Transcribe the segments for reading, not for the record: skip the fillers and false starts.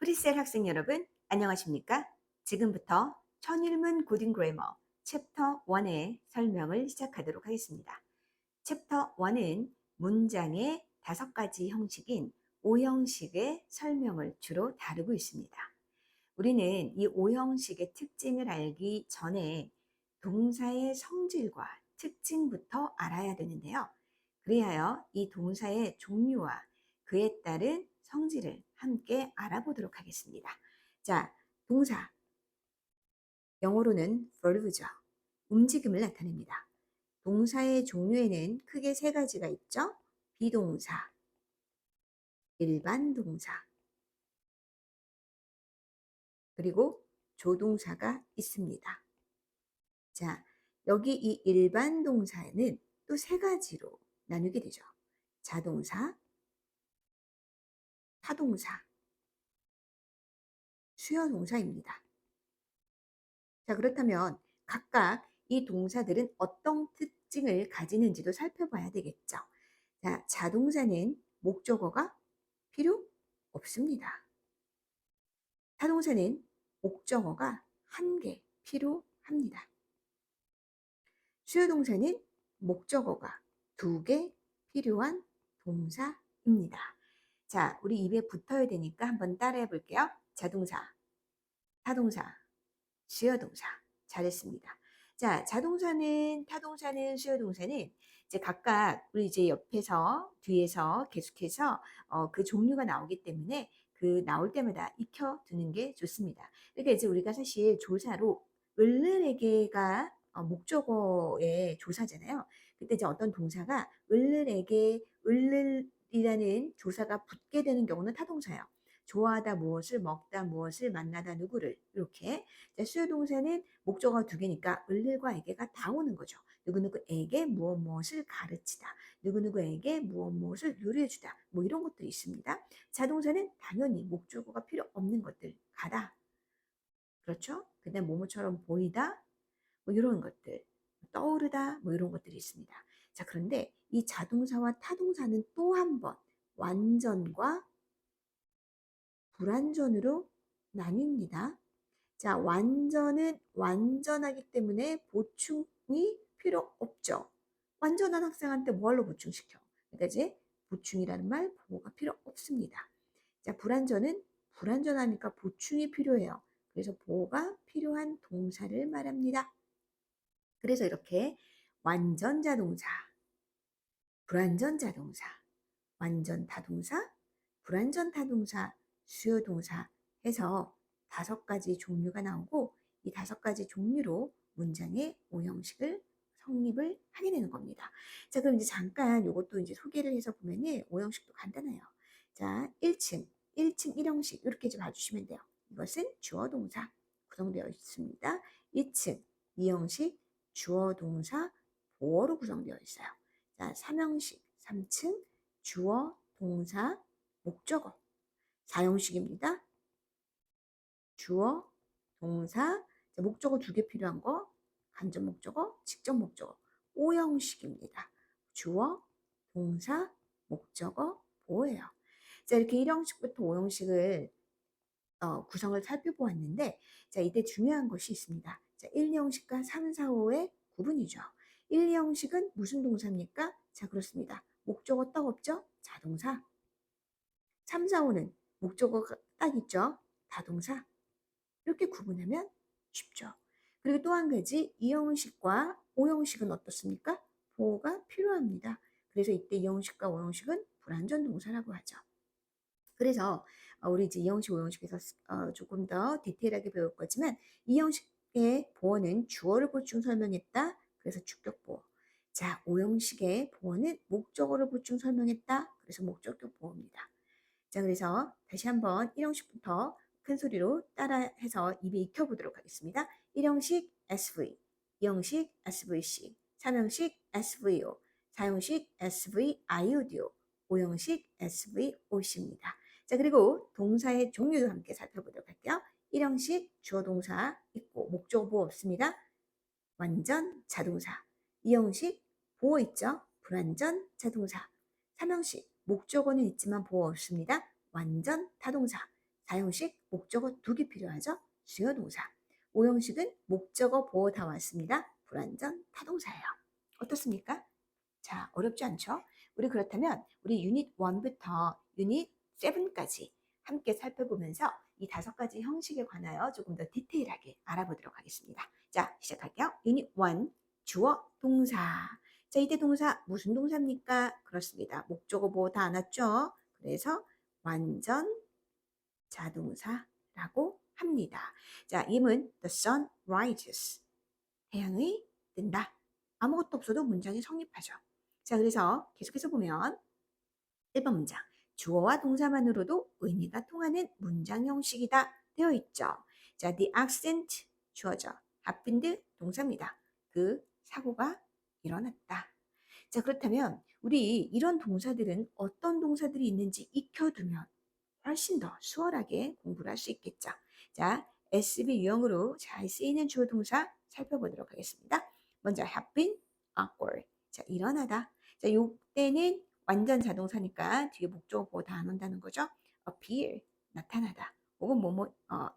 프리셀 학생 여러분, 안녕하십니까? 지금부터 천일문 고딩 그래머 챕터 1의 설명을 시작하도록 하겠습니다. 챕터 1은 문장의 5가지 형식인 5형식의 설명을 주로 다루고 있습니다. 우리는 이 5형식의 특징을 알기 전에 동사의 성질과 특징부터 알아야 되는데요. 그리하여 이 동사의 종류와 그에 따른 성질을 함께 알아보도록 하겠습니다. 자, 동사, 영어로는 verb죠. 움직임을 나타냅니다. 동사의 종류에는 크게 3가지가 있죠. 비동사, 일반 동사, 그리고 조동사가 있습니다. 자, 여기 이 일반 동사는 또 3가지로 나누게 되죠. 자동사, 타동사, 수요동사입니다. 자, 그렇다면 각각 이 동사들은 어떤 특징을 가지는지도 살펴봐야 되겠죠. 자, 자동사는 목적어가 필요 없습니다. 타동사는 목적어가 1개 필요합니다. 수요동사는 목적어가 2개 필요한 동사입니다. 자, 우리 입에 붙어야 되니까 한번 따라해 볼게요. 자동사, 타동사, 수요동사. 잘했습니다. 자, 자동사는, 타동사는, 수요동사는 이제 각각 우리 이제 옆에서, 뒤에서 계속해서 그 종류가 나오기 때문에 그 나올 때마다 익혀두는 게 좋습니다. 그러니까 이제 우리가 사실 조사로 을르에게가 목적어의 조사잖아요. 그때 이제 어떤 동사가 을르에게, 을르이라는 조사가 붙게 되는 경우는 타동사예요. 좋아하다 무엇을, 먹다 무엇을, 만나다 누구를 이렇게. 자, 수요동사는 목적어가 2개니까 을과 에게가 다 오는 거죠. 누구누구에게 무엇 무엇을 가르치다. 누구누구에게 무엇 무엇을 요리해주다. 뭐 이런 것들이 있습니다. 자동사는 당연히 목적어가 필요 없는 것들. 가다. 그렇죠? 그다음 뭐뭐처럼 보이다. 뭐 이런 것들. 떠오르다. 뭐 이런 것들이 있습니다. 자, 그런데 이 자동사와 타동사는 또 한 번 완전과 불완전으로 나뉩니다. 자, 완전은 완전하기 때문에 보충이 필요 없죠. 완전한 학생한테 뭘로 보충시켜? 그러니까 이제 보충이라는 말, 보호가 필요 없습니다. 자, 불완전은 불완전하니까 보충이 필요해요. 그래서 보호가 필요한 동사를 말합니다. 그래서 이렇게 완전 자동사, 불완전 자동사, 완전 타동사, 불완전 타동사, 수요동사 해서 5가지 종류가 나오고 이 5가지 종류로 문장의 5형식을 성립을 하게 되는 겁니다. 자, 그럼 이제 잠깐 이것도 이제 소개를 해서 보면은 5형식도 간단해요. 자, 1층, 1형식 이렇게 좀 봐주시면 돼요. 이것은 주어 동사 구성되어 있습니다. 2층, 2형식 주어 동사 보어로 구성되어 있어요. 자, 3형식, 3층 주어 동사 목적어 4형식입니다. 주어, 동사, 목적어 2개 필요한 거, 간접 목적어, 직접 목적어. 5형식입니다. 주어, 동사, 목적어, 보어예요. 자, 이렇게 1형식부터 5형식을 구성을 살펴보았는데, 자, 이때 중요한 것이 있습니다. 자, 1형식과 3, 4, 5의 구분이죠. 1형식은 무슨 동사입니까? 자, 그렇습니다. 목적어 딱 없죠? 자동사. 3, 4, 5는 목적어가 딱 있죠? 다동사. 이렇게 구분하면 쉽죠. 그리고 또 한 가지 2형식과 5형식은 어떻습니까? 보호가 필요합니다. 그래서 이때 2형식과 5형식은 불완전 동사라고 하죠. 그래서 우리 이제 2형식, 5형식에서 조금 더 디테일하게 배울 거지만 2형식의 보어는 주어를 보충 설명했다. 그래서 주격 보어. 자, 5형식의 보어는 목적어를 보충 설명했다. 그래서 목적격 보어입니다. 자, 그래서 다시 한번 1형식부터 큰 소리로 따라해서 입에 익혀보도록 하겠습니다. 1형식 SV, 2형식 SVC, 3형식 SVO, 4형식 SVIODO, 5형식 SVOC입니다. 자, 그리고 동사의 종류도 함께 살펴보도록 할게요. 1형식 주어 동사 있고 목적어 보호 없습니다. 완전 자동사. 2형식 보호 있죠? 불완전 자동사. 3형식 목적어는 있지만 보호 없습니다. 완전 타동사. 4형식 목적어 2개 필요하죠. 주어 동사. 5형식은 목적어 보어 다 왔습니다. 불완전 타동사예요. 어떻습니까? 자, 어렵지 않죠? 우리 그렇다면 우리 유닛 1부터 유닛 7까지 함께 살펴보면서 이 5가지 형식에 관하여 조금 더 디테일하게 알아보도록 하겠습니다. 자, 시작할게요. 유닛 1, 주어, 동사. 자, 이때 동사 무슨 동사입니까? 그렇습니다. 목적어 보어 다 안 왔죠? 그래서 완전 자동사라고 합니다. 자, 예문 The sun rises. 태양이 뜬다. 아무것도 없어도 문장이 성립하죠. 자, 그래서 계속해서 보면 1번 문장. 주어와 동사만으로도 의미가 통하는 문장 형식이다 되어 있죠. 자, the accident 주어죠. happened 동사입니다. 그 사고가 일어났다. 자, 그렇다면 우리 이런 동사들은 어떤 동사들이 있는지 익혀두면 훨씬 더 수월하게 공부를 할 수 있겠죠. 자, SB 유형으로 잘 쓰이는 주어 동사 살펴보도록 하겠습니다. 먼저 happen, awkward. 자, 일어나다. 자, 요때는 완전 자동사니까 뒤에 목적어 보고 다 안 온다는 거죠. appear, 나타나다. 혹은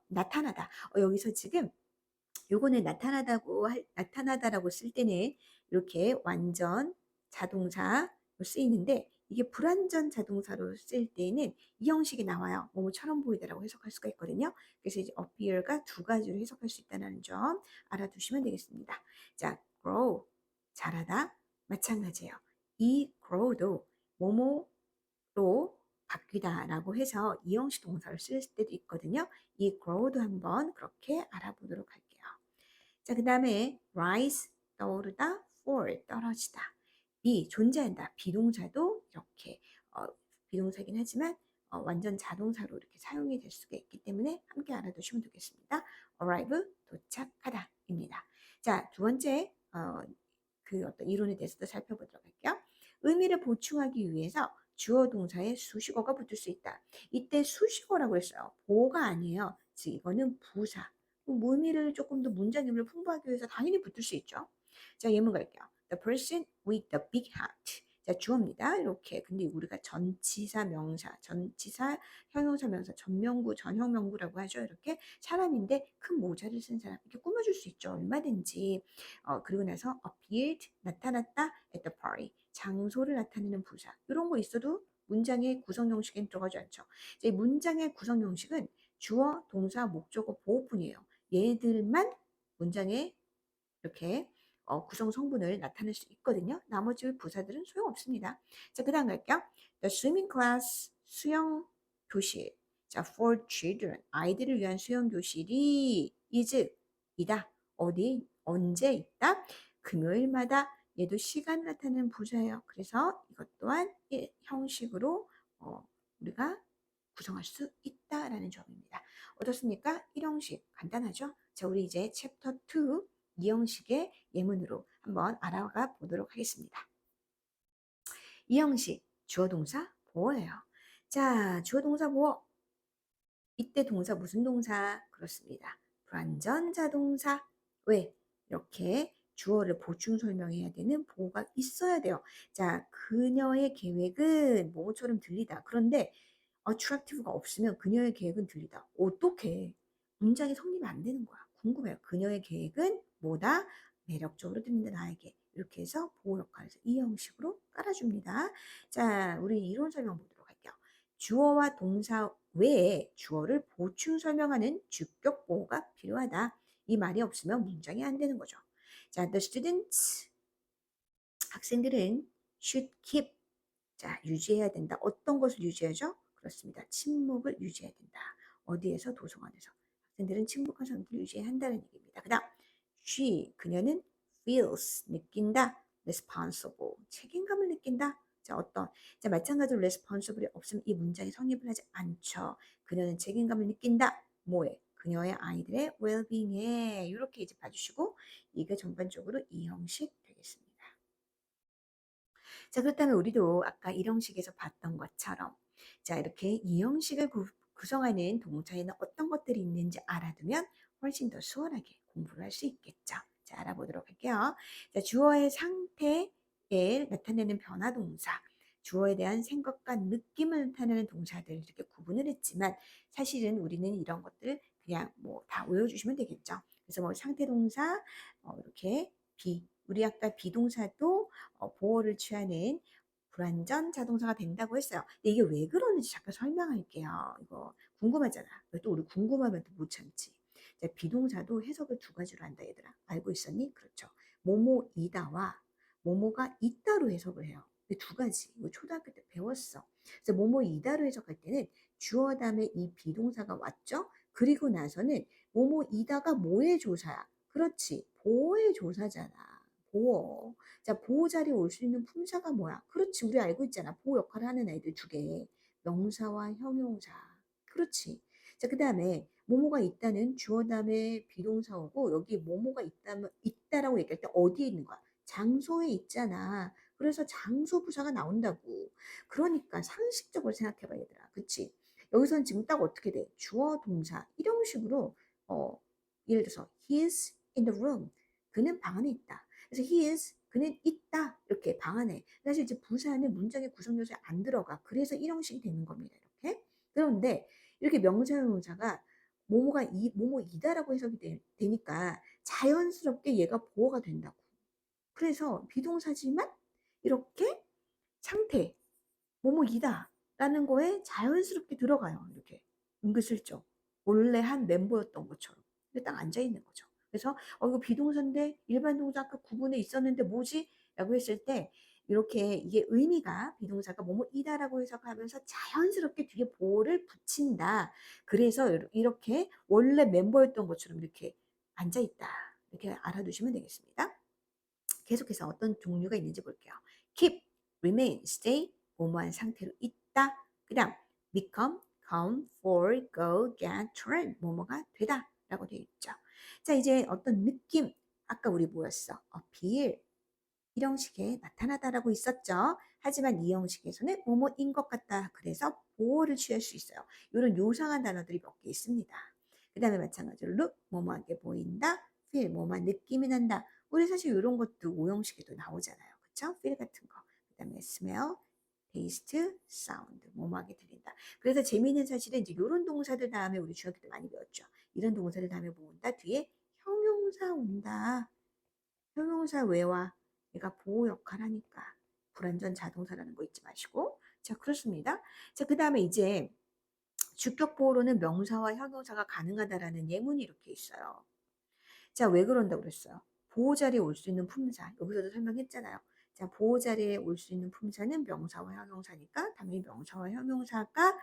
나타나다. 여기서 지금 요거는 나타나다라고 쓸 때는 이렇게 완전 자동사로 쓰이는데 이게 불완전 자동사로 쓸 때는 이 형식이 나와요. 뭐뭐처럼 보이다라고 해석할 수가 있거든요. 그래서 이제 appear가 2가지로 해석할 수 있다는 점 알아두시면 되겠습니다. 자, grow, 자라다 마찬가지예요. 이 grow도 뭐뭐로 바뀌다라고 해서 이 형식 동사를 쓸 때도 있거든요. 이 grow도 한번 그렇게 알아보도록 할게요. 자, 그 다음에 rise, 떠오르다, fall, 떨어지다. be, 존재한다. 비동사도 이렇게 비동사긴 하지만 완전 자동사로 이렇게 사용이 될 수가 있기 때문에 함께 알아두시면 되겠습니다. arrive, 도착하다입니다. 자, 두 번째 그 어떤 이론에 대해서도 살펴보도록 할게요. 의미를 보충하기 위해서 주어 동사에 수식어가 붙을 수 있다. 이때 수식어라고 했어요. 보어가 아니에요. 즉 이거는 부사. 의미를 조금 더 문장 의미를 풍부하기 위해서 당연히 붙을 수 있죠. 자, 예문 갈게요. The person with the big hat. 자, 주어입니다. 이렇게. 근데 우리가 전치사, 명사, 전치사, 형용사, 명사, 전명구, 전형명구라고 하죠. 이렇게 사람인데 큰 모자를 쓴 사람 이렇게 꾸며줄 수 있죠. 얼마든지. 그리고 나서 appeared, 나타났다 at the party. 장소를 나타내는 부사. 이런 거 있어도 문장의 구성 형식엔 들어가지 않죠. 이 문장의 구성 형식은 주어, 동사, 목적어, 보어뿐이에요. 얘들만 문장에 이렇게 구성 성분을 나타낼 수 있거든요. 나머지 부사들은 소용없습니다. 자, 그 다음 갈게요. The swimming class, 수영 교실. 자, for children, 아이들을 위한 수영 교실이 is, 이다. 어디, 언제 있다? 금요일마다. 얘도 시간 나타내는 부사예요. 그래서 이것 또한 형식으로 우리가 구성할 수 있다라는 점입니다. 어떻습니까? 1형식 간단하죠? 자, 우리 이제 챕터 2 2형식의 예문으로 한번 알아가 보도록 하겠습니다. 2형식 주어 동사 보어예요. 자, 주어 동사 보어. 이때 동사 무슨 동사? 그렇습니다. 불완전 자동사. 왜? 이렇게 주어를 보충 설명해야 되는 보어가 있어야 돼요. 자, 그녀의 계획은 뭐처럼 들리다. 그런데 attractive가 없으면 그녀의 계획은 들리다. 어떻게? 문장이 성립이 안 되는 거야. 궁금해요. 그녀의 계획은 뭐다? 매력적으로 들린다 나에게. 이렇게 해서 보호 역할에서 이 형식으로 깔아줍니다. 자, 우리 이론 설명 보도록 할게요. 주어와 동사 외에 주어를 보충 설명하는 주격 보호가 필요하다. 이 말이 없으면 문장이 안 되는 거죠. 자, the students 학생들은 should keep 자, 유지해야 된다. 어떤 것을 유지하죠? 그렇습니다. 침묵을 유지해야 된다. 어디에서? 도서관에서. 학생들은 침묵한 상태를 유지해야 한다는 얘기입니다. 그 다음, she, 그녀는 feels, 느낀다. responsible, 책임감을 느낀다. 자, 자, 마찬가지로 responsible이 없으면 이 문장이 성립을 하지 않죠. 그녀는 책임감을 느낀다. 뭐에? 그녀의 아이들의 well-being에. 이렇게 이제 봐주시고, 이게 전반적으로 이 형식 되겠습니다. 자, 그렇다면 우리도 아까 이 형식에서 봤던 것처럼 자, 이렇게 이 형식을 구성하는 동사에는 어떤 것들이 있는지 알아두면 훨씬 더 수월하게 공부를 할 수 있겠죠. 자, 알아보도록 할게요. 자, 주어의 상태에 나타내는 변화 동사. 주어에 대한 생각과 느낌을 나타내는 동사들 이렇게 구분을 했지만 사실은 우리는 이런 것들 그냥 뭐 다 외워주시면 되겠죠. 그래서 뭐 상태 동사 이렇게 우리 아까 비동사도 보어를 취하는 불완전 자동사가 된다고 했어요. 근데 이게 왜 그러는지 잠깐 설명할게요. 이거 궁금하잖아. 또 우리 궁금하면 또 못 참지. 자, 비동사도 해석을 두 가지로 한다 얘들아. 알고 있었니? 그렇죠. 뭐뭐이다와 뭐뭐가 있다로 해석을 해요. 두 가지. 이거 초등학교 때 배웠어. 그래서 뭐뭐이다로 해석할 때는 주어 다음에 이 비동사가 왔죠. 그리고 나서는 뭐뭐이다가 뭐의 조사야? 그렇지. 보어의 조사잖아. 보어. 자, 보호 자리에 올 수 있는 품사가 뭐야? 그렇지. 우리 알고 있잖아. 보호 역할을 하는 아이들 두 개. 명사와 형용사. 그렇지. 자, 그 다음에 뭐뭐가 있다는 주어 다음에 비동사 오고 여기 뭐뭐가 있다라고 얘기할 때 어디에 있는 거야? 장소에 있잖아. 그래서 장소 부사가 나온다고. 그러니까 상식적으로 생각해봐 얘들아. 그치? 여기서는 지금 딱 어떻게 돼? 주어 동사 이런 식으로 예를 들어서 he is in the room. 그는 방 안에 있다. 그래서 he is 그는 있다. 이렇게 방 안에. 사실 이제 부사는 문장의 구성 요소에 안 들어가. 그래서 이 형식이 되는 겁니다. 이렇게. 그런데 이렇게 명사형용사가 뭐뭐이다라고 해석이 되니까 자연스럽게 얘가 보어가 된다고. 그래서 비동사지만 이렇게 상태 뭐뭐이다 라는 거에 자연스럽게 들어가요. 이렇게 은근슬쩍 원래 한 멤버였던 것처럼 근데 딱 앉아있는 거죠. 그래서 이거 비동사인데 일반 동사 아까 구분에 있었는데 뭐지? 라고 했을 때 이렇게 이게 의미가 비동사가 뭐뭐이다라고 해석하면서 자연스럽게 뒤에 보호를 붙인다. 그래서 이렇게 원래 멤버였던 것처럼 이렇게 앉아있다. 이렇게 알아두시면 되겠습니다. 계속해서 어떤 종류가 있는지 볼게요. keep, remain, stay, 뭐뭐한 상태로 있다. 그 다음 become, come, for, go, get, turn, 뭐뭐가 되다 라고 되어 있죠. 자, 이제 어떤 느낌, 아까 우리 뭐였어? appear, 이 형식에 나타나다라고 있었죠. 하지만 이 형식에서는 뭐뭐인 것 같다. 그래서 보호를 취할 수 있어요. 이런 요상한 단어들이 몇 개 있습니다. 그 다음에 마찬가지로 look, 뭐뭐한 게 보인다. feel, 뭐뭐한 느낌이 난다. 우리 사실 이런 것도 오형식에도 나오잖아요. 그쵸? feel 같은 거. 그 다음에 smell, taste, sound, 뭐뭐하게 들린다. 그래서 재미있는 사실은 이제 이런 동사들 다음에 우리 중학교 때 많이 배웠죠. 이런 동사들 다음에 뭐 온다? 뒤에 형용사 온다. 형용사 외와 얘가 보호 역할 하니까 불완전 자동사라는 거 잊지 마시고. 자, 그렇습니다. 자, 그 다음에 이제 주격 보호로는 명사와 형용사가 가능하다라는 예문이 이렇게 있어요. 자, 왜 그런다고 그랬어요? 보호 자리에 올 수 있는 품사. 여기서도 설명했잖아요. 자, 보호 자리에 올 수 있는 품사는 명사와 형용사니까 당연히 명사와 형용사가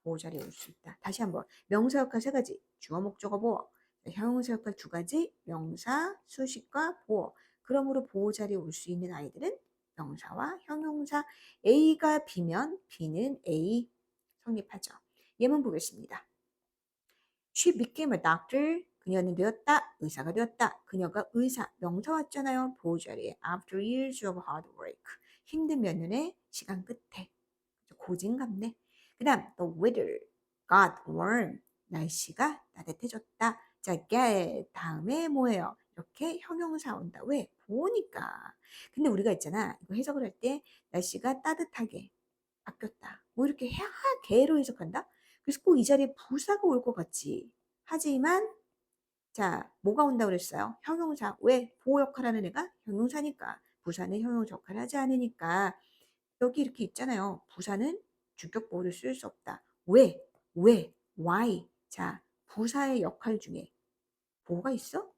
보호 자리에 올 수 있다. 다시 한번. 명사 역할 세 가지. 주어, 목적어, 보어. 형용사 역할 두 가지. 명사, 수식과 보어. 그러므로 보호 자리에 올 수 있는 아이들은 명사와 형용사. A가 B면 B는 A 성립하죠. 예문 보겠습니다. She became a doctor. 그녀는 되었다. 의사가 되었다. 그녀가 의사. 명사 왔잖아요. 보호 자리에. After years of hard work. 힘든 몇 년의 시간 끝에. 고진감래. 그 다음 the weather got warm. 날씨가 따뜻해졌다. 자, get 다음에 뭐예요? 이렇게 형용사 온다. 왜? 보니까. 근데 우리가 있잖아. 이거 해석을 할 때 날씨가 따뜻하게 바뀌었다. 뭐 이렇게 개로 해석한다? 그래서 꼭 이 자리에 부사가 올 것 같지. 하지만 자, 뭐가 온다고 그랬어요? 형용사. 왜? 보호 역할하는 애가 형용사니까. 부사는 형용사 역할을 하지 않으니까. 여기 이렇게 있잖아요. 부사는 주격 보호를 쓸 수 없다. 왜? 왜? why? 자, 부사의 역할 중에 보호가 있어?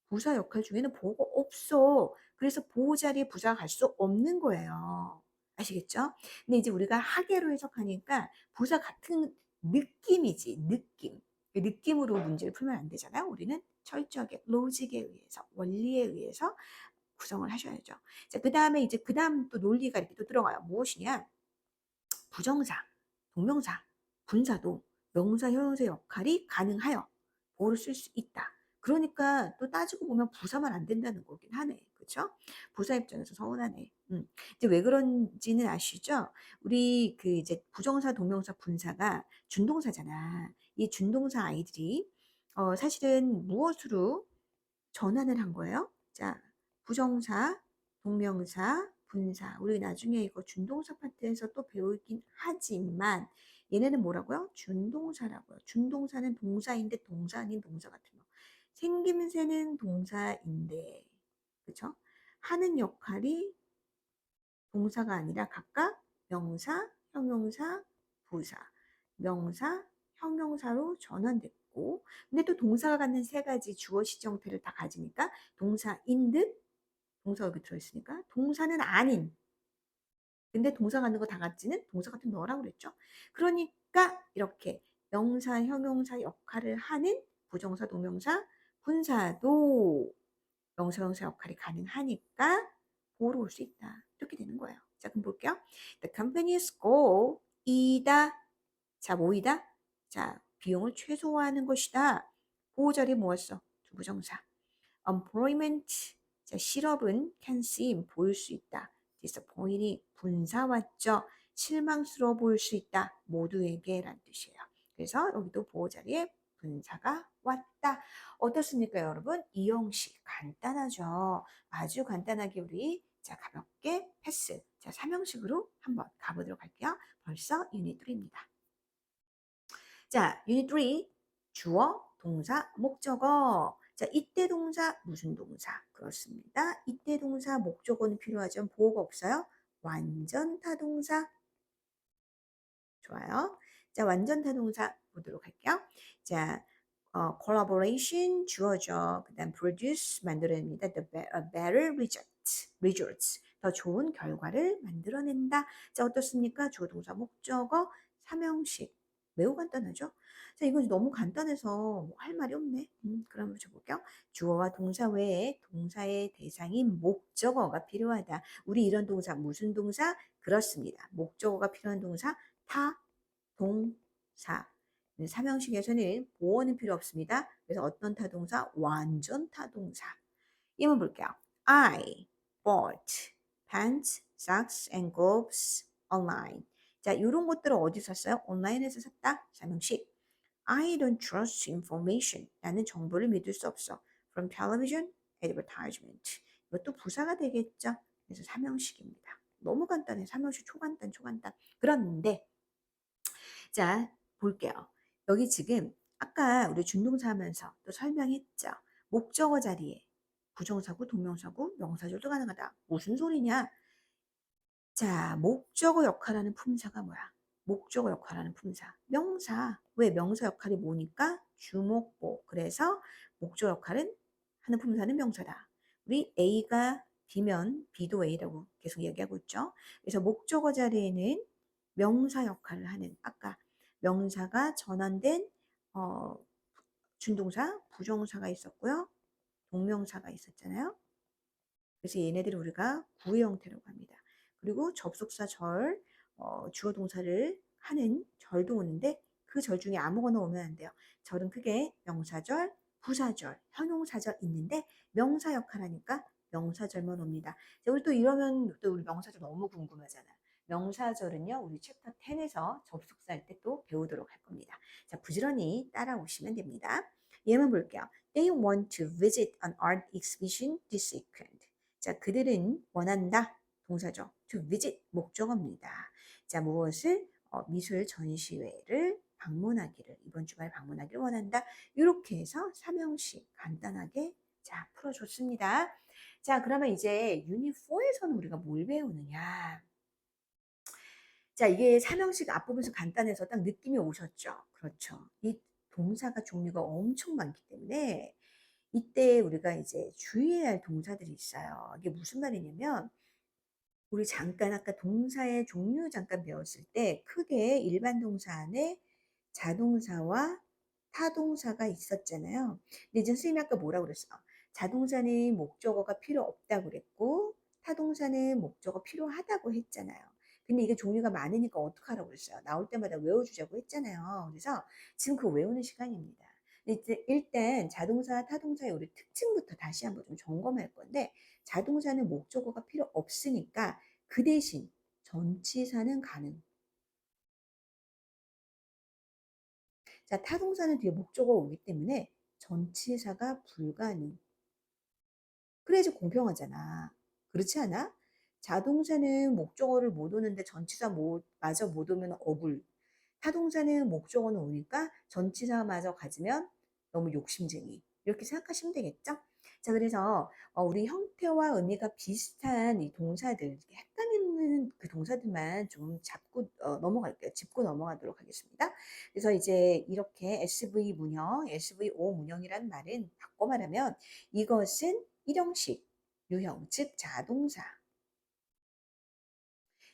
부사 역할 중에는 보호가 없어. 그래서 보호 자리에 부사가 갈 수 없는 거예요. 아시겠죠? 근데 이제 우리가 하계로 해석하니까 부사 같은 느낌이지, 느낌. 그 느낌으로 문제를 풀면 안 되잖아요. 우리는 철저하게 로직에 의해서, 원리에 의해서 구성을 하셔야죠. 자, 그 다음에 이제 그 다음 또 논리가 이렇게 또 들어가요. 무엇이냐? 부정사, 동명사, 분사도 명사, 형용사 역할이 가능하여 보호를 쓸 수 있다. 그러니까 또 따지고 보면 부사만 안 된다는 거긴 하네. 그렇죠? 부사 입장에서 서운하네. 이제 왜 그런지는 아시죠? 우리 그 이제 부정사, 동명사, 분사가 준동사잖아. 이 준동사 아이들이 사실은 무엇으로 전환을 한 거예요? 자, 부정사, 동명사, 분사. 우리 나중에 이거 준동사 파트에서 또 배우긴 하지만 얘네는 뭐라고요? 준동사라고요. 준동사는 동사인데 동사 아닌 동사 같은 거. 생김새는 동사인데, 그쵸? 하는 역할이 동사가 아니라 각각 명사, 형용사, 부사, 명사, 형용사로 전환됐고, 근데 또 동사가 갖는 세 가지 주어 시제 형태를 다 가지니까 동사인 듯, 동사가 여기 들어있으니까 동사는 아닌, 근데 동사 갖는 거 다 같지는 동사 같은 너라고 그랬죠. 그러니까 이렇게 명사, 형용사 역할을 하는 부정사, 동명사, 분사도 명사, 형용사 역할이 가능하니까 보호로 올 수 있다. 이렇게 되는 거예요. 자, 그럼 볼게요. The company's goal 이다. 자, 뭐이다? 자, 비용을 최소화하는 것이다. 보호 자리 뭐였어? 두 부정사. employment. 자, 실업은 can seem 보일 수 있다. disappointing 분사 왔죠. 실망스러워 보일 수 있다. 모두에게란 뜻이에요. 그래서 여기도 보호 자리에 분사가 왔다. 어떻습니까, 여러분? 이 형식 간단하죠. 아주 간단하게 우리 자 가볍게 패스. 자, 3형식으로 한번 가보도록 할게요. 벌써 유닛 3입니다. 자, 유닛 3 주어, 동사, 목적어. 자, 이때 동사 무슨 동사? 그렇습니다. 이때 동사 목적어는 필요하죠. 보호가 없어요. 완전 타동사. 좋아요. 자, 완전 타동사 보도록 할게요. 자, collaboration 주어죠. 그다음 produce 만들어냅니다. better results. 더 좋은 결과를 만들어낸다. 자, 어떻습니까? 주어 동사 목적어 3형식. 매우 간단하죠? 자, 이건 너무 간단해서 뭐할 말이 없네. 그럼 볼게요. 주어와 동사 외에 동사의 대상인 목적어가 필요하다. 우리 이런 동사 무슨 동사? 그렇습니다. 목적어가 필요한 동사 타동사. 3형식에서는 보어는 필요 없습니다. 그래서 어떤 타동사? 완전 타동사. 이번 볼게요. I bought pants, socks, and gloves online. 자, 이런 것들을 어디서 샀어요? 온라인에서 샀다. 3형식. I don't trust information. 나는 정보를 믿을 수 없어. From television advertisement. 이것도 부사가 되겠죠. 그래서 3형식입니다. 너무 간단해. 3형식 초간단, 초간단. 그런데 자, 볼게요. 여기 지금 아까 우리 준동사 하면서 또 설명했죠. 목적어 자리에 부정사고, 동명사고, 명사절도 가능하다. 무슨 소리냐? 자, 목적어 역할하는 품사가 뭐야? 목적어 역할하는 품사. 명사. 왜? 명사 역할이 뭐니까? 주목보. 그래서 목적어 역할은 하는 품사는 명사다. 우리 A가 B면 B도 A라고 계속 얘기하고 있죠. 그래서 목적어 자리에는 명사 역할을 하는 아까 명사가 전환된 어, 준동사, 부정사가 있었고요. 동명사가 있었잖아요. 그래서 얘네들을 우리가 구의 형태라고 합니다. 그리고 접속사 절, 주어 동사를 하는 절도 오는데 그 절 중에 아무거나 오면 안 돼요. 절은 크게 명사절, 부사절, 형용사절 있는데 명사 역할 하니까 명사절만 옵니다. 자, 우리 또 이러면 또 우리 명사절 너무 궁금하잖아. 명사절은요, 우리 챕터 10에서 접속사 할 때 또 배우도록 할 겁니다. 자, 부지런히 따라오시면 됩니다. 예문 볼게요. They want to visit an art exhibition this weekend. 자, 그들은 원한다. 동사죠. to visit 목적어입니다. 자, 무엇을? 미술 전시회를 방문하기를 이번 주말에 방문하기를 원한다. 이렇게 해서 3형식 간단하게 자, 풀어줬습니다. 자, 그러면 이제 유닛 4에서는 우리가 뭘 배우느냐? 자, 이게 3형식 앞부분에서 간단해서 딱 느낌이 오셨죠? 그렇죠. 이 동사가 종류가 엄청 많기 때문에 이때 우리가 이제 주의해야 할 동사들이 있어요. 이게 무슨 말이냐면 우리 잠깐 아까 동사의 종류 잠깐 배웠을 때 크게 일반 동사 안에 자동사와 타동사가 있었잖아요. 근데 이제 선생님이 아까 뭐라고 그랬어? 자동사는 목적어가 필요 없다고 그랬고 타동사는 목적어 필요하다고 했잖아요. 근데 이게 종류가 많으니까 어떡하라고 그랬어요? 나올 때마다 외워주자고 했잖아요. 그래서 지금 그 외우는 시간입니다. 근데 일단 자동사, 타동사의 우리 특징부터 다시 한번 좀 점검할 건데 자동사는 목적어가 필요 없으니까 그 대신 전치사는 가능. 자, 타동사는 뒤에 목적어가 오기 때문에 전치사가 불가능. 그래야지 공평하잖아. 그렇지 않아? 자동사는 목적어를 못 오는데 전치사 마저 못 오면 억울. 타동사는 목적어는 오니까 전치사마저 가지면 너무 욕심쟁이. 이렇게 생각하시면 되겠죠? 자, 그래서 우리 형태와 의미가 비슷한 이 동사들, 헷갈리는 그 동사들만 좀 잡고 넘어갈게요. 짚고 넘어가도록 하겠습니다. 그래서 이제 이렇게 SV 문형, SVO 문형이라는 말은 바꿔 말하면 이것은 일형식, 유형, 즉 자동사.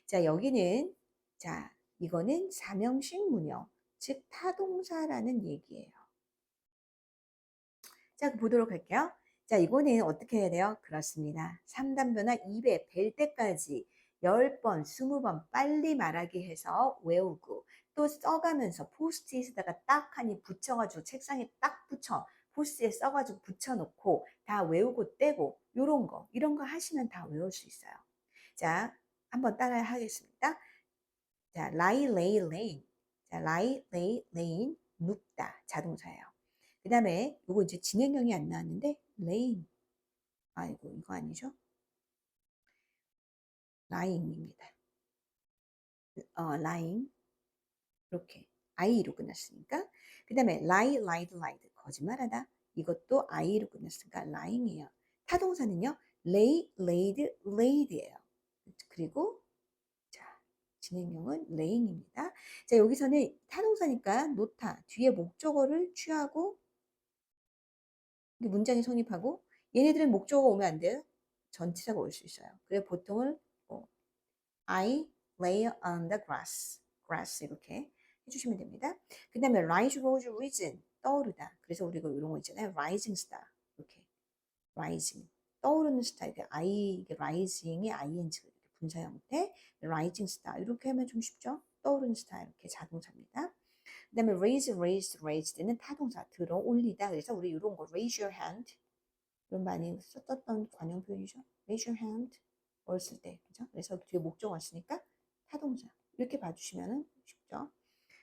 자, 여기는 자, 이거는 삼형식 문형, 즉 타동사라는 얘기예요. 자, 보도록 할게요. 자, 이거는 어떻게 해야 돼요? 그렇습니다. 3단변화 2배 뵐 때까지 10번, 20번 빨리 말하기 해서 외우고 또 써가면서 포스트잇에다가 딱 하니 붙여가지고 책상에 딱 붙여 포스트잇에 써가지고 붙여놓고 다 외우고 떼고 이런 거 하시면 다 외울 수 있어요. 자, 한번 따라 하겠습니다. 자, lie, lay, lane. 자, lie, lay, lane. 눕다. 자동사예요. 그 다음에 요거 이제 진행형이 안 나왔는데 lane. 아이고 이거 아니죠? lying입니다. lying. 이렇게 i로 끝났으니까. 그 다음에 lie, lied, lied. 거짓말하다. 이것도 i로 끝났으니까 lying이에요. 타동사는요. lay, laid, laid예요. 그리고 자, 진행형은 laying입니다. 자, 여기서는 타동사니까 놓다. 뒤에 목적어를 취하고 문장이 성립하고 얘네들은 목적어가 오면 안 돼요. 전치사가 올 수 있어요. 그래서 보통은 I lay on the grass. grass 이렇게 해주시면 됩니다. 그 다음에 rise, rose, risen 떠오르다. 그래서 우리가 이런 거 있잖아요. rising star 이렇게 rising 떠오르는 스타 이게 이게 rising이 ing가 분사 형태 rising star 이렇게 하면 좀 쉽죠. 떠오르는 스타 이렇게 자동사입니다. 그 다음에 raise, raised, raised는 타동사 들어 올리다. 그래서 우리 이런 거 raise your hand 이런 많이 썼던 관용 표현이죠. raise your hand 어렸을 때 그죠? 그래서 뒤에 목적 왔으니까 타동사 이렇게 봐주시면 쉽죠.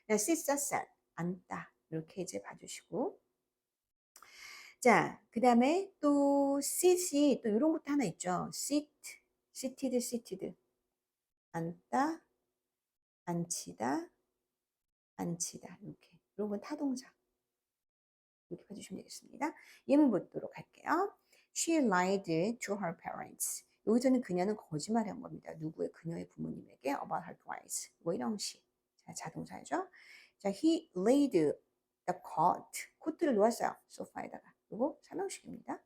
sit, sat, 앉다 이렇게 이제 봐주시고 자, 그 다음에 또 sit이 또 이런 것도 하나 있죠. sit, seated, seated 앉다, 앉히다, 앉히다 이렇게 이런 건 타동사 이렇게 봐주시면 되겠습니다. 예문 보도록 할게요. She lied to her parents. 여기서는 그녀는 거짓말한 겁니다. 누구의 그녀의 부모님에게 about her twice. 뭐 이런 식. 자, 자동사죠. 자, he laid the coat. 코트를 놓았어요. 소파에다가. 요거 삼형식입니다.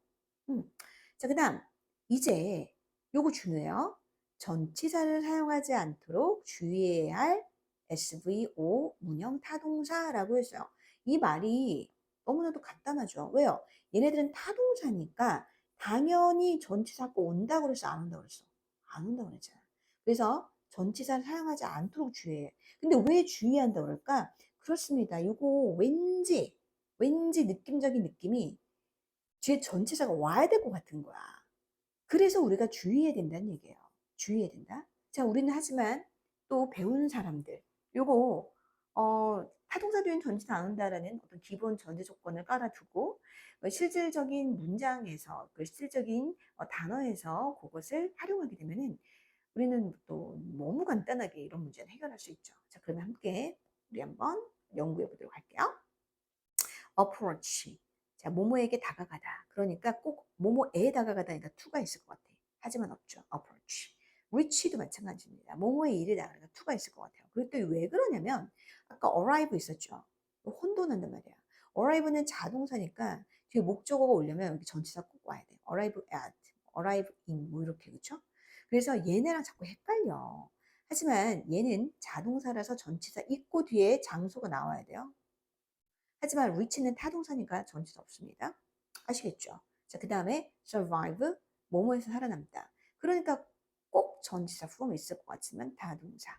자, 그다음 이제 요거 중요해요. 전치사를 사용하지 않도록 주의해야 할 SVO 문형 타동사라고 했어요. 이 말이 너무나도 간단하죠. 왜요? 얘네들은 타동사니까 당연히 전치사 꼭 온다고 그랬어? 안 온다고 그랬어? 안 온다고 그랬잖아. 그래서 전치사를 사용하지 않도록 주의해. 근데 왜 주의한다고 그럴까? 그렇습니다. 이거 왠지 느낌적인 느낌이 뒤에 전치사가 와야 될 것 같은 거야. 그래서 우리가 주의해야 된다는 얘기예요. 주의해야 된다. 자, 우리는 하지만 또 배우는 사람들, 요거, 타동사 뒤엔 전치사 안 온다라는 어떤 기본 전제 조건을 깔아두고, 실질적인 문장에서, 그 실질적인 단어에서 그것을 활용하게 되면은 우리는 또 너무 간단하게 이런 문제는 해결할 수 있죠. 자, 그러면 함께 우리 한번 연구해 보도록 할게요. approach. 자, 뭐뭐에게 다가가다. 그러니까 꼭 뭐뭐에 다가가다니까 to가 있을 것 같아. 하지만 없죠. approach. reach도 마찬가지입니다. 뭐뭐에 이르다. 그러니까 to가 있을 것 같아요. 그리고 또 왜 그러냐면 아까 arrive 있었죠. 혼돈한단 말이야. arrive는 자동사니까 뒤에 목적어가 오려면 여기 전치사 꼭 와야 돼. arrive at, arrive in 뭐 이렇게 그렇죠? 그래서 얘네랑 자꾸 헷갈려. 하지만 얘는 자동사라서 전치사 있고 뒤에 장소가 나와야 돼요. 하지만 reach는 타동사니까 전치사 없습니다. 아시겠죠? 자, 그 다음에 survive, 뭐뭐에서 살아남다. 그러니까 꼭 전치사 from 있을 것 같지만 타동사.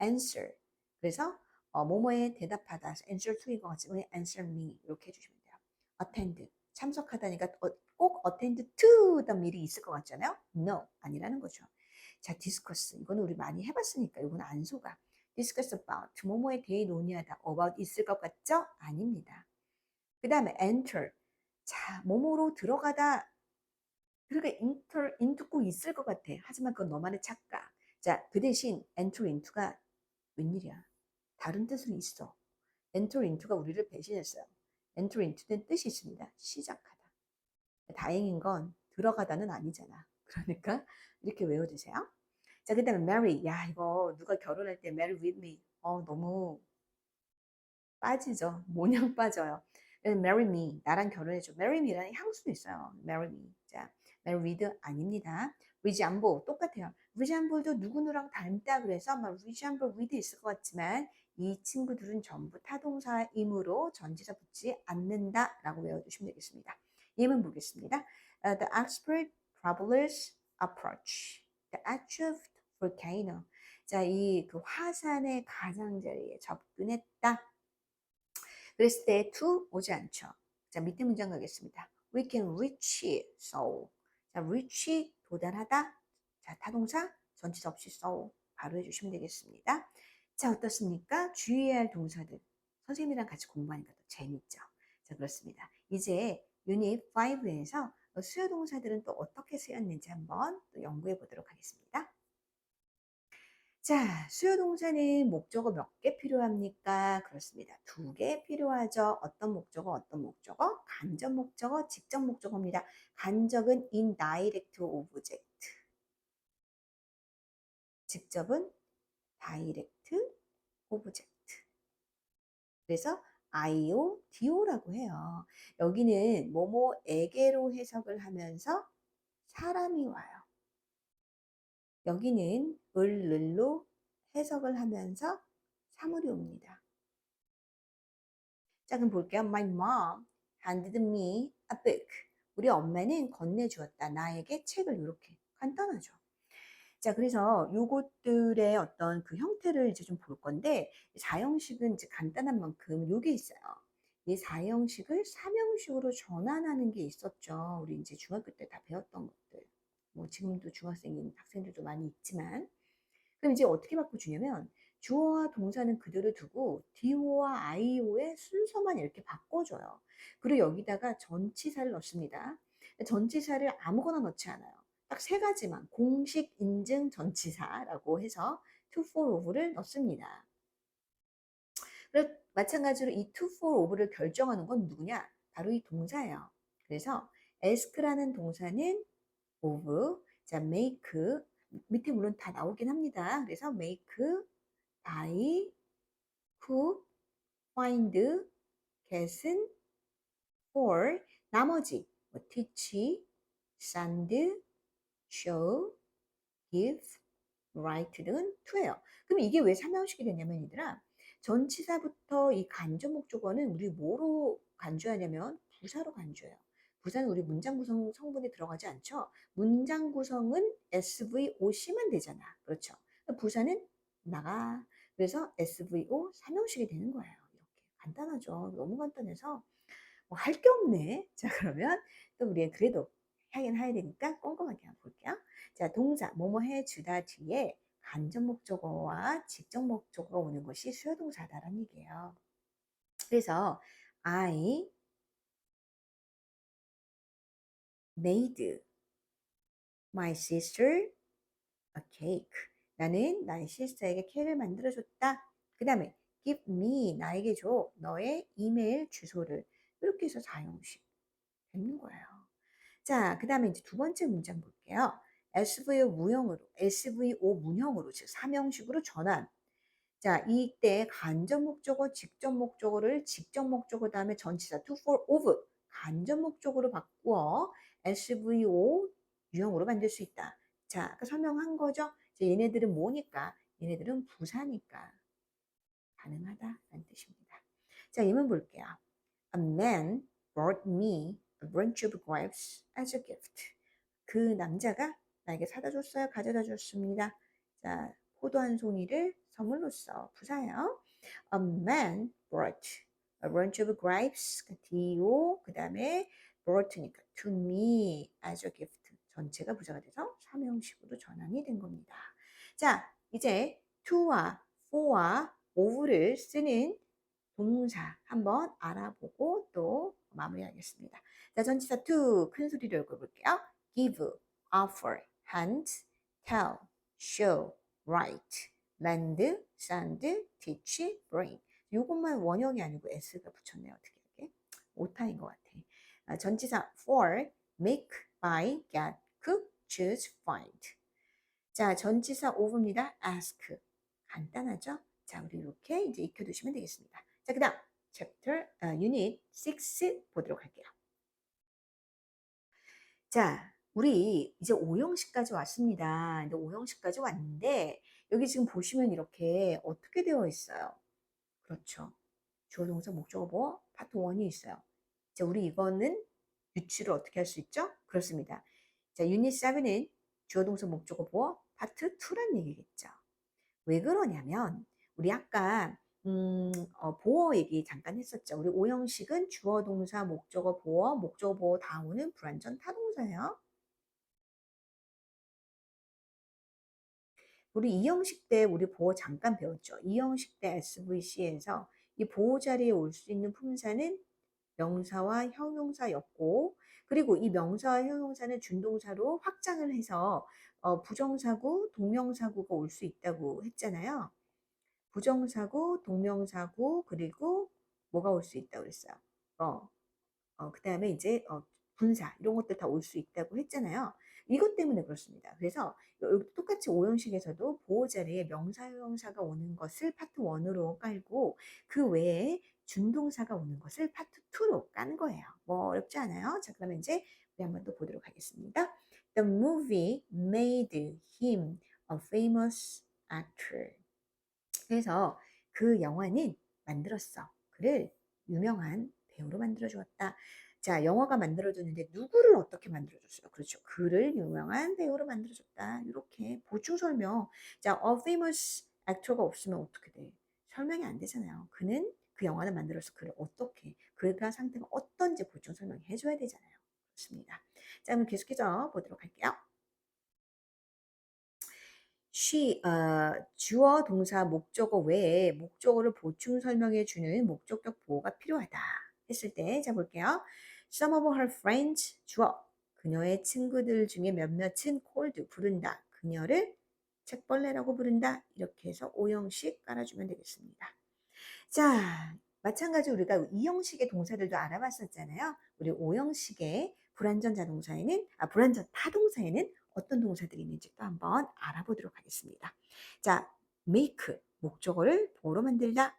answer, 그래서 뭐뭐에 대답하다. answer to인 것 같지만 answer me 이렇게 해주시면 돼요. attend, 참석하다니까 꼭 attend to the meeting이 있을 것 같잖아요. no, 아니라는 거죠. 자, discuss, 이거는 우리 많이 해봤으니까 이건 안 속아. discuss about, 뭐뭐에 대해 논의하다. about 있을 것 같죠? 아닙니다. 그 다음에 enter, 자, 뭐뭐로 들어가다 그러니까 into 꼭 있을 것 같아. 하지만 그건 너만의 착각. 자, 그 대신 enter into가 웬일이야? 다른 뜻으로 있어. enter into가 우리를 배신했어요. enter into는 뜻이 있습니다. 시작하다. 다행인 건 들어가다는 아니잖아. 그러니까 이렇게 외워주세요. 자, 그 다음에 marry. 야, 이거 누가 결혼할 때 marry with me. 너무 빠지죠. 모냥 빠져요. marry me. 나랑 결혼해줘. marry me라는 향수도 있어요. marry me. 자, marry with 아닙니다. resemble 똑같아요. resemble도 누구누구랑 닮다 그래서 아마 resemble with 있을 것 같지만 이 친구들은 전부 타동사이므로 전치사 붙지 않는다라고 외워두시면 되겠습니다. 예문 보겠습니다. The expert travelers approach the edge of volcano. 자, 이 그 화산의 가장자리에 접근했다. 그랬을 때 to 오지 않죠. 자, 밑에 문장 가겠습니다. We can reach so. 자, reach 도달하다. 자, 타동사 전치사 없이 so 바로 해주시면 되겠습니다. 자, 어떻습니까? 주의해야 할 동사들. 선생님이랑 같이 공부하니까 더 재밌죠. 자, 그렇습니다. 이제 유닛 5에서 수요 동사들은 또 어떻게 쓰였는지 한번 또 연구해 보도록 하겠습니다. 자, 수요 동사는 목적어 몇 개 필요합니까? 그렇습니다. 2개 필요하죠. 어떤 목적어, 어떤 목적어? 간접 목적어, 직접 목적어입니다. 간접은 indirect object. 직접은 direct object. 그래서 IO, DO라고 해요. 여기는 뭐뭐에게로 해석을 하면서 사람이 와요. 여기는 을로 해석을 하면서 사물이 옵니다. 자, 그럼 볼게요. My mom handed me a book. 우리 엄마는 건네주었다. 나에게 책을 이렇게 간단하죠. 자, 그래서 요것들의 어떤 그 형태를 이제 좀 볼 건데, 4형식은 이제 간단한 만큼 요게 있어요. 이 4형식을 3형식으로 전환하는 게 있었죠. 우리 이제 중학교 때 다 배웠던 것들. 뭐 지금도 중학생인 학생들도 많이 있지만. 그럼 이제 어떻게 바꿔주냐면, 주어와 동사는 그대로 두고 DO와 IO의 순서만 이렇게 바꿔줘요. 그리고 여기다가 전치사를 넣습니다. 전치사를 아무거나 넣지 않아요. 딱 3가지만 공식 인증 전치사라고 해서 to, for, of를 넣습니다. 그리고 마찬가지로 이 to, for, of를 결정하는 건 누구냐? 바로 이 동사예요. 그래서 ask라는 동사는 of, 자 make, 밑에 물론 다 나오긴 합니다. 그래서 make, buy, cook, find, get은 for, 나머지 뭐 teach, send, show, give, write 등은 to예요. 그럼 이게 왜 3형식이 되냐면 얘들아, 전치사부터 이 간접 목적어는 우리 뭐로 간주하냐면 부사로 간주해요. 부사는 우리 문장 구성 성분에 들어가지 않죠. 문장 구성은 SVOC만 되잖아. 그렇죠. 부사는 나가. 그래서 SVO 3형식이 되는 거예요. 이렇게 간단하죠. 너무 간단해서 뭐 할 게 없네. 자, 그러면 또 우리 그래도 하긴 해야 되니까 꼼꼼하게 한번 볼게요. 자, 동사 뭐뭐 해주다 뒤에 간접 목적어와 직접 목적어가 오는 것이 수요 동사다라는 얘기예요. 그래서 I made my sister a cake. 나는 나의 시스터에게 케이크를 만들어줬다. 그 다음에 give me, 나에게 줘. 너의 이메일 주소를. 이렇게 해서 4형식 되는 거예요. 자, 그 다음에 이제 두 번째 문장 볼게요. SVO 문형으로, 즉 3형식으로 전환. 자, 이때 간접 목적어, 직접 목적어를 직접 목적어 다음에 전치사 to, for, of 간접 목적어로 바꾸어 SVO 유형으로 만들 수 있다. 자, 아까 설명한 거죠? 이제 얘네들은 뭐니까? 얘네들은 부사니까 가능하다라는 뜻입니다. 자, 예문 볼게요. A man brought me a bunch of grapes as a gift. 그 남자가 나에게 사다 줬어요. 가져다 줬습니다. 자, 포도 한 송이를 선물로써 부사요. A man brought a bunch of grapes. do 그 다음에 brought니까 to me as a gift. 전체가 부사가 돼서 3형식으로 전환이 된 겁니다. 자, 이제 to와 for와 of를 쓰는 동사 한번 알아보고 또 마무리하겠습니다. 자, 전치사 to 큰 소리로 읽어볼게요. give, offer, hand, tell, show, write, lend, send, teach, bring. 요것만 원형이 아니고 s가 붙였네요. 어떻게 이렇게? 오타인 것 같아. 전치사 for, make, buy, get, cook, choose, find. 자, 전치사 of입니다. ask. 간단하죠? 자, 우리 이렇게 이제 익혀두시면 되겠습니다. 자, 그 다음 챕터 유닛 6 보도록 할게요. 자, 우리 이제 5형식까지 왔습니다. 근데 5형식까지 왔는데 여기 지금 보시면 이렇게 어떻게 되어 있어요? 그렇죠. 주어 동사 목적어 보어 파트 1이 있어요. 자, 우리 이거는 유추를 어떻게 할 수 있죠? 그렇습니다. 자, 유닛 7은 주어 동사 목적어 보어 파트 2란 얘기겠죠. 왜 그러냐면 우리 아까 보어 얘기 잠깐 했었죠. 우리 5형식은 주어 동사 목적어 보어 목적어 보어 다음은 불완전 타동사예요. 우리 2형식 때 우리 보어 잠깐 배웠죠. 2형식 때 SVC에서 이 보호 자리에 올 수 있는 품사는 명사와 형용사였고, 그리고 이 명사와 형용사는 준동사로 확장을 해서 부정사구, 동명사구가 올 수 있다고 했잖아요. 부정사구, 동명사구, 그리고 뭐가 올 수 있다고 그랬어요. 그 다음에 이제 분사 이런 것들 다 올 수 있다고 했잖아요. 이것 때문에 그렇습니다. 그래서 여기 똑같이 오형식에서도 보호 자리에 명사, 형용사가 오는 것을 파트 1으로 깔고 그 외에 준동사가 오는 것을 파트 2로 깐 거예요. 뭐 어렵지 않아요? 자, 그러면 이제 우리 한번 또 보도록 하겠습니다. The movie made him a famous actor. 그래서 그 영화는 만들었어. 그를 유명한 배우로 만들어 주었다. 자, 영화가 만들어졌는데 누구를 어떻게 만들어줬어요? 그렇죠. 그를 유명한 배우로 만들어줬다. 이렇게 보충 설명. 자, a famous actor가 없으면 어떻게 돼? 설명이 안 되잖아요. 그는 그 영화를 만들어서 그를 어떻게, 그가 상태가 어떤지 보충 설명해 줘야 되잖아요. 그렇습니다. 자, 그럼 계속해서 보도록 할게요. 주어, 동사, 목적어 외에 목적어를 보충 설명해 주는 목적격 보호가 필요하다 했을 때, 자 볼게요. Some of her friends, 주어. 그녀의 친구들 중에 몇몇은 called, 부른다. 그녀를 책벌레라고 부른다. 이렇게 해서 5형식 깔아주면 되겠습니다. 자, 마찬가지로 우리가 이 형식의 동사들도 알아봤었잖아요. 우리 5형식의 불완전 자동사에는, 불완전 타동사에는 어떤 동사들이 있는지 또 한번 알아보도록 하겠습니다. 자, make, 목적어를 보어로 만들다.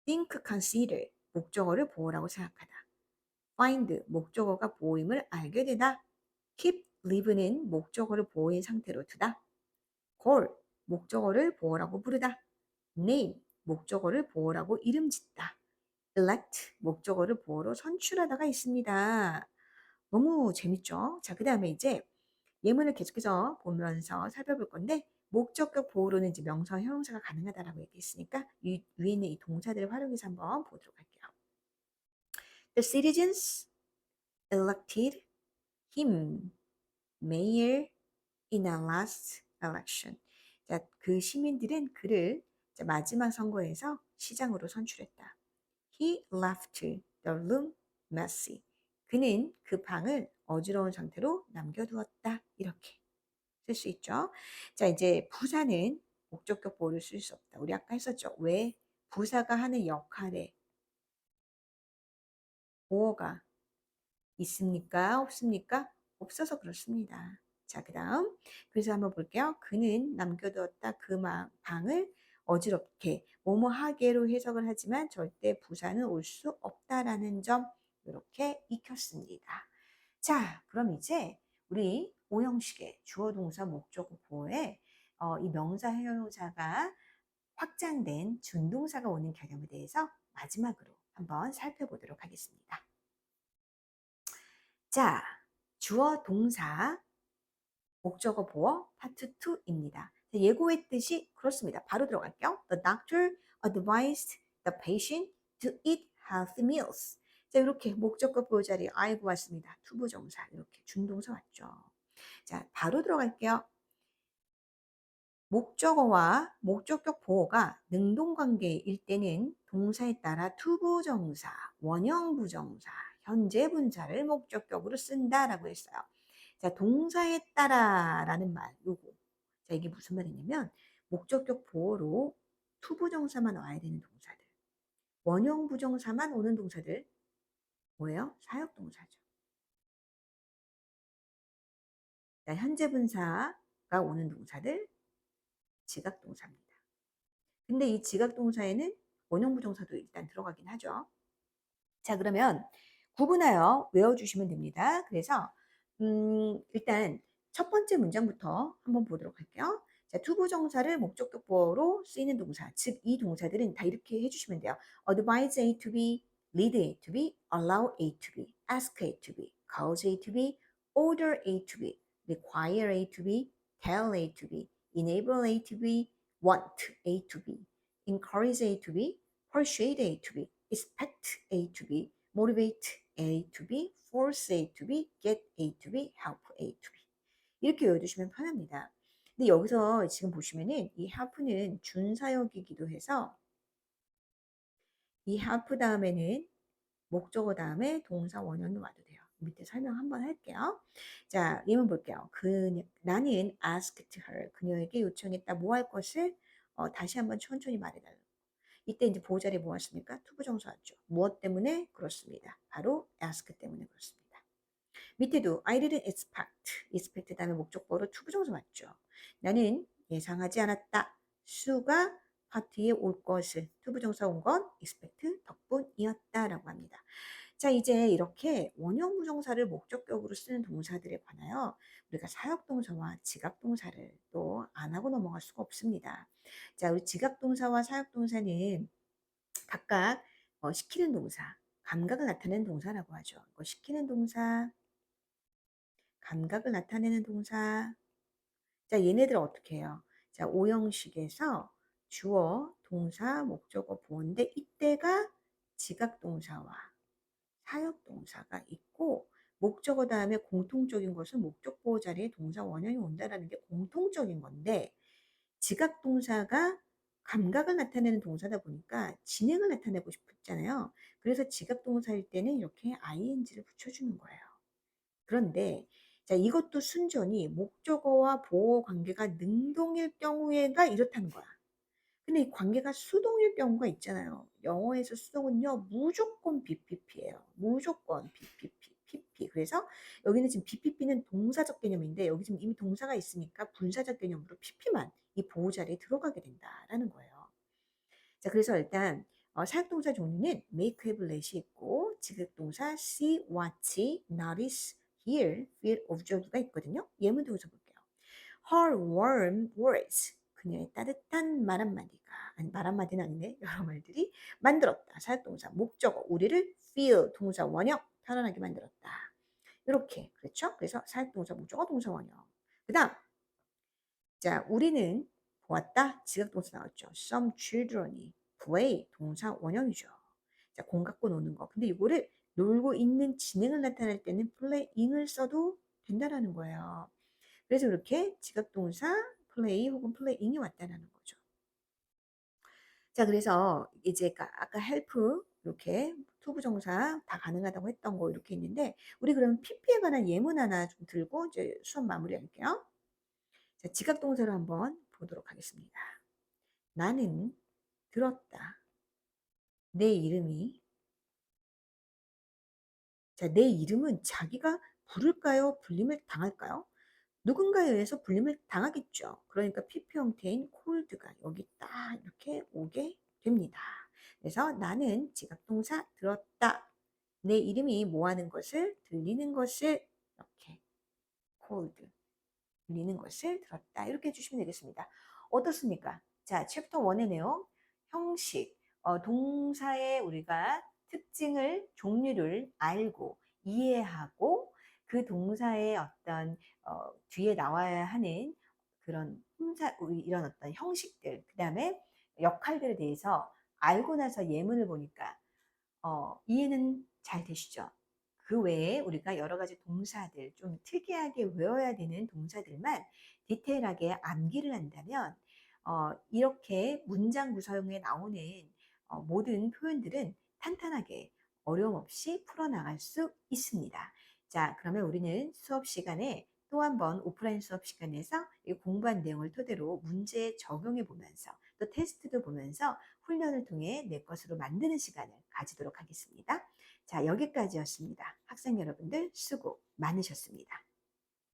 think, consider, 목적어를 보어라고 생각하다. find, 목적어가 보임을 알게 되다. keep, live는 목적어를 보호의 상태로 두다. call, 목적어를 보어라고 부르다. name, 목적어를 보어라고 이름 짓다. elect, 목적어를 보어로 선출하다가 있습니다. 너무 재밌죠? 자, 그 다음에 이제 예문을 계속해서 보면서 살펴볼 건데, 목적격 보호로는 이제 명사, 형용사가 가능하다라고 얘기했으니까 위에 있는 이 동사들을 활용해서 한번 보도록 할게요. The citizens elected him mayor in a last election. 자, 그 시민들은 그를 마지막 선거에서 시장으로 선출했다. He left the room messy. 그는 그 방을 어지러운 상태로 남겨두었다. 이렇게 쓸 수 있죠. 자, 이제 부사는 목적격 보호를 쓸 수 없다. 우리 아까 했었죠. 왜? 부사가 하는 역할에 보호가 있습니까? 없습니까? 없어서 그렇습니다. 자, 그 다음. 그래서 한번 볼게요. 그는 남겨두었다. 그 방을 어지럽게 뭐뭐 하게로 해석을 하지만 절대 부사는 올 수 없다라는 점 이렇게 익혔습니다. 자, 그럼 이제 우리 5형식의 주어 동사 목적어 보호에 이 명사 형용사가 확장된 준동사가 오는 개념에 대해서 마지막으로 한번 살펴보도록 하겠습니다. 자, 주어 동사 목적어 보어 파트 2입니다. 예고했듯이 그렇습니다. 바로 들어갈게요. The doctor advised the patient to eat healthy meals. 자, 이렇게 목적어 보호 자리 아이고 왔습니다. 투부정사 이렇게 준동사 왔죠. 자, 바로 들어갈게요. 목적어와 목적격 보호가 능동관계일 때는 동사에 따라 투부정사, 원형부정사, 현재 분사를 목적격으로 쓴다라고 했어요. 자, 동사에 따라라는 말, 요거. 자, 이게 무슨 말이냐면, 목적격 보어로 투부정사만 와야 되는 동사들. 원형 부정사만 오는 동사들. 뭐예요? 사역동사죠. 자, 현재 분사가 오는 동사들, 지각동사입니다. 근데 이 지각동사에는 원형 부정사도 일단 들어가긴 하죠. 자, 그러면 구분하여 외워주시면 됩니다. 그래서 일단 첫 번째 문장부터 한번 보도록 할게요. 자, 투부정사를 목적격 보어로 쓰이는 동사, 즉 이 동사들은 다 이렇게 해주시면 돼요. advise A to B, lead A to B, allow A to B, ask A to B, cause A to B, order A to B, require A to B, tell A to B, enable A to B, want A to B, encourage A to B, persuade A to B, expect A to B, motivate A to B, force A to B, get A to B, help A to B. 이렇게 외워두시면 편합니다. 근데 여기서 지금 보시면은 이 help는 준사역이기도 해서 이 help 다음에는 목적어 다음에 동사 원형이 와도 돼요. 밑에 설명 한번 할게요. 자, 예문 볼게요. 나는 asked her. 그녀에게 요청했다. 뭐 할 것을 다시 한번 천천히 말해달라고. 이때 이제 보호자리 뭐 왔습니까? 투부정사 왔죠. 무엇 때문에? 그렇습니다. 바로 ask 때문에 그렇습니다. 밑에도 I didn't expect 다음에 목적보로 투부정사 맞죠. 나는 예상하지 않았다. 수가 파티에 올 것을 투부정사 온 건 expect 덕분이었다라고 합니다. 자, 이제 이렇게 원형 부정사를 목적격으로 쓰는 동사들에 관하여 우리가 사역동사와 지각동사를 또 안 하고 넘어갈 수가 없습니다. 자, 우리 지각동사와 사역동사는 각각 시키는 동사, 감각을 나타내는 동사라고 하죠. 시키는 동사, 감각을 나타내는 동사. 자, 얘네들 어떻게 해요? 자, 오형식에서 주어, 동사, 목적어, 보어인데 이때가 지각동사와 사역동사가 있고 목적어 다음에 공통적인 것은 목적 보호 자리에 동사 원형이 온다라는 게 공통적인 건데 지각동사가 감각을 나타내는 동사다 보니까 진행을 나타내고 싶었잖아요. 그래서 지각동사일 때는 이렇게 ing를 붙여주는 거예요. 그런데 자, 이것도 순전히 목적어와 보어 관계가 능동일 경우에가 이렇다는 거야. 근데 이 관계가 수동일 경우가 있잖아요. 영어에서 수동은요, 무조건 BPP예요. 무조건 BPP, PP. 그래서 여기는 지금 BPP는 동사적 개념인데 여기 지금 이미 동사가 있으니까 분사적 개념으로 PP만 이 보호 자리에 들어가게 된다라는 거예요. 자, 그래서 일단 사역동사 종류는 make, have, let이 있고 지극동사 see, watch, notice, hear, feel, observe가 있거든요. 예문 동사 볼게요. Her warm words. 그녀의 따뜻한 말 한마디가 아니 말 한마디는 아니네. 여러 말들이 만들었다. 사역동사 목적어 우리를 feel 동사 원형 편안하게 만들었다. 이렇게 그렇죠? 그래서 사역동사 목적어 동사 원형. 그다음 자, 우리는 보았다. 지각동사 나왔죠. Some children이 play 동사 원형이죠. 자, 공 갖고 노는 거. 근데 이거를 놀고 있는 진행을 나타낼 때는 playing을 써도 된다라는 거예요. 그래서 이렇게 지각동사 play 혹은 playing이 왔다라는 거죠. 자, 그래서 이제 아까 help 이렇게 투부정사 다 가능하다고 했던 거 이렇게 있는데 우리 그러면 PP에 관한 예문 하나 좀 들고 이제 수업 마무리할게요. 자, 지각동사를 한번 보도록 하겠습니다. 나는 들었다. 내 이름이 자, 내 이름은 자기가 부를까요? 불림을 당할까요? 누군가에 의해서 불림을 당하겠죠. 그러니까 PP 형태인 cold가 여기 딱 이렇게 오게 됩니다. 그래서 나는 지각동사 들었다. 내 이름이 뭐 하는 것을 들리는 것을 이렇게 cold 들리는 것을 들었다. 이렇게 해주시면 되겠습니다. 어떻습니까? 자, 챕터 1의 내용, 형식, 동사의 우리가 특징을, 종류를 알고 이해하고 그 동사의 어떤 뒤에 나와야 하는 그런 이런 어떤 형식들, 그 다음에 역할들에 대해서 알고 나서 예문을 보니까 이해는 잘 되시죠? 그 외에 우리가 여러 가지 동사들, 좀 특이하게 외워야 되는 동사들만 디테일하게 암기를 한다면 이렇게 문장 구성에 나오는 모든 표현들은 탄탄하게 어려움 없이 풀어나갈 수 있습니다. 자, 그러면 우리는 수업 시간에 또 한 번 오프라인 수업 시간에서 이 공부한 내용을 토대로 문제 적용해 보면서 또 테스트도 보면서 훈련을 통해 내 것으로 만드는 시간을 가지도록 하겠습니다. 자, 여기까지였습니다. 학생 여러분들 수고 많으셨습니다.